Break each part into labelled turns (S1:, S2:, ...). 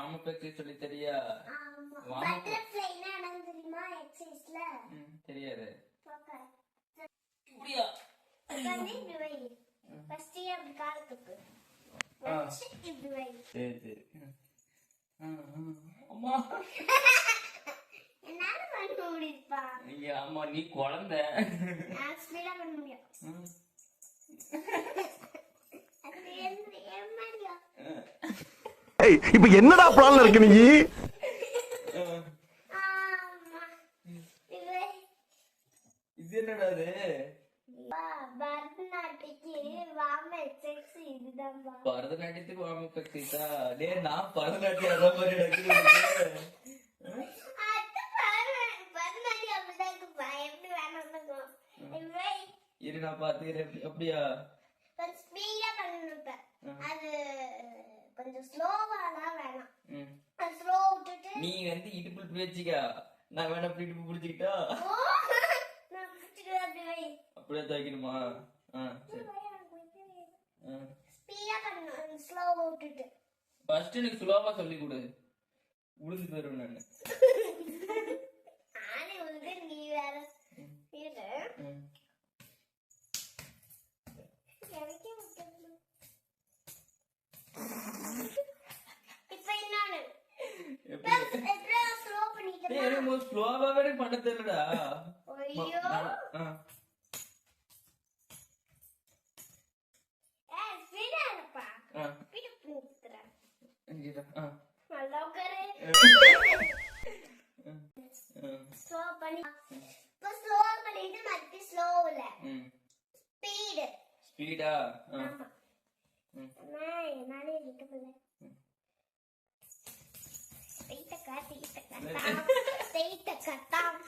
S1: Warm up exercise சொல்லி தெரியா?
S2: பட்டர்ஃப்ளைனா என்ன தெரியுமா எக்சர்சைஸ்ல?
S1: தெரியாது.
S2: அப்படியா? உட்கார்ந்து இப்படி வை. ஃபர்ஸ்ட் அப்படி கால் தூக்கு. வச்சு இப்படி வை.
S1: சரி. அம்மா.
S2: என்னால பண்ண முடியுதுப்பா?
S1: ஐயா அம்மா நீ குழந்தை.
S2: நான் ஸ்பீடா பண்ண முடியும். அது ஏமாடியா?
S3: ஏய் இப்போ என்னடா பிளான்ல இருக்கு நீ?
S1: இது என்னடா இது? பரதநாட்டியத்துக்கு வார்ம் அப் எக்சர்சைஸா? டேய் நான் பரதநாட்டியம் அத மாதிரி நடக்குது. இரு நான் பாத்துக்கிறேன். அப்படியா?
S2: கொஞ்சம் ஸ்பீடா பண்ணணும். அது கொஞ்சம் ஸ்லோவாலாம் வேணாம். ஸ்லோ விட்டுட்டு
S1: நீ வந்து இடுப்புல இப்படி வச்சுக்க. நான் வேணா இப்படி இடுப்பு பிடிச்சிக்கிட்டா?
S2: நான் பிடிச்சிட்டு அப்படி வை.
S1: அப்படியே துவைக்கணுமா? சரி.
S2: ஸ்பீடா பண்ணணும். ஸ்லோ விட்டுட்டு.
S1: ஃபர்ஸ்ட் எனக்கு ஸ்லோவா சொல்லி கொடு. உழுந்து போயிரும் நானு.
S2: ஆனே உழுது நீ வேற. இரு. எனக்கே முட்டல. இப்போ என்னன்னு? எப்படியா ஸ்லோ பண்ணிட்டேன்.
S1: டேய் எனக்கு ஸ்லோவாவே பண்ண தெரியலடா.
S2: ஐயோ. ஸ்பீடா இருப்பா. ஸ்பீடா பண்ணிட்டேன்.
S1: இங்கடா.
S2: நல்லா உட்காரு. ஸ்லோ பண்ணி. இப்போ ஸ்லோ பண்ணிட்டு மறுபடியும் ஸ்லோ இல்ல. ஸ்பீடு.
S1: ஸ்பீடா?
S2: ஆமா. நானே இருக்கல. தைத்த கட்டாம்.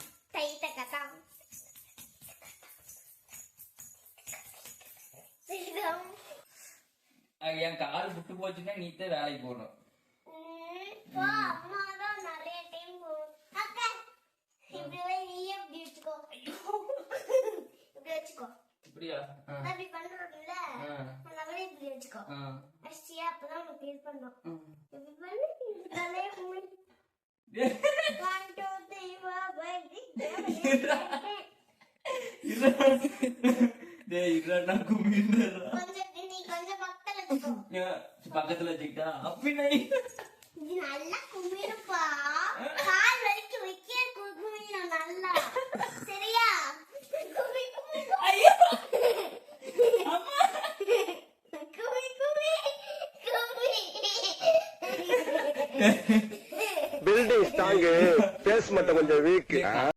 S1: என் கால் விட்டு போச்சுன்னா நீத்தே வேலைக்கு போகணும்.
S2: அம்மா தான் நிறைய டைம் போகும். அக்கா இப்படி நீயே இப்படி வச்சுக்கோ. இப்படி வச்சுக்கோ.
S1: இப்படியா?
S2: அப்படி பண்றோம்ல, நம்மளே இப்படி வச்சுக்கோ. அஷ்டியா அப்பதான் உனக்கு ஃபீல் பண்ணும். இப்படி பண்ணி தலைய மூடி 1 2 3 4
S1: டேய் இல்லடா குமிந்தடா.
S2: நீ கொஞ்சம்
S1: பக்கத்துல வச்சுக்கிட்டா அப்படின்னா
S2: இது நல்லா குமிருப்பா. கால் வரைக்கும் வைக்க குமிரணும் நல்லா. சரியா? குமி குமி.
S1: ஐயோ அம்மா
S2: குமி குமி குமி.
S3: பில்டிங் ஸ்ட்ராங், பேஸ் மட்டும் கொஞ்சம் வீக்.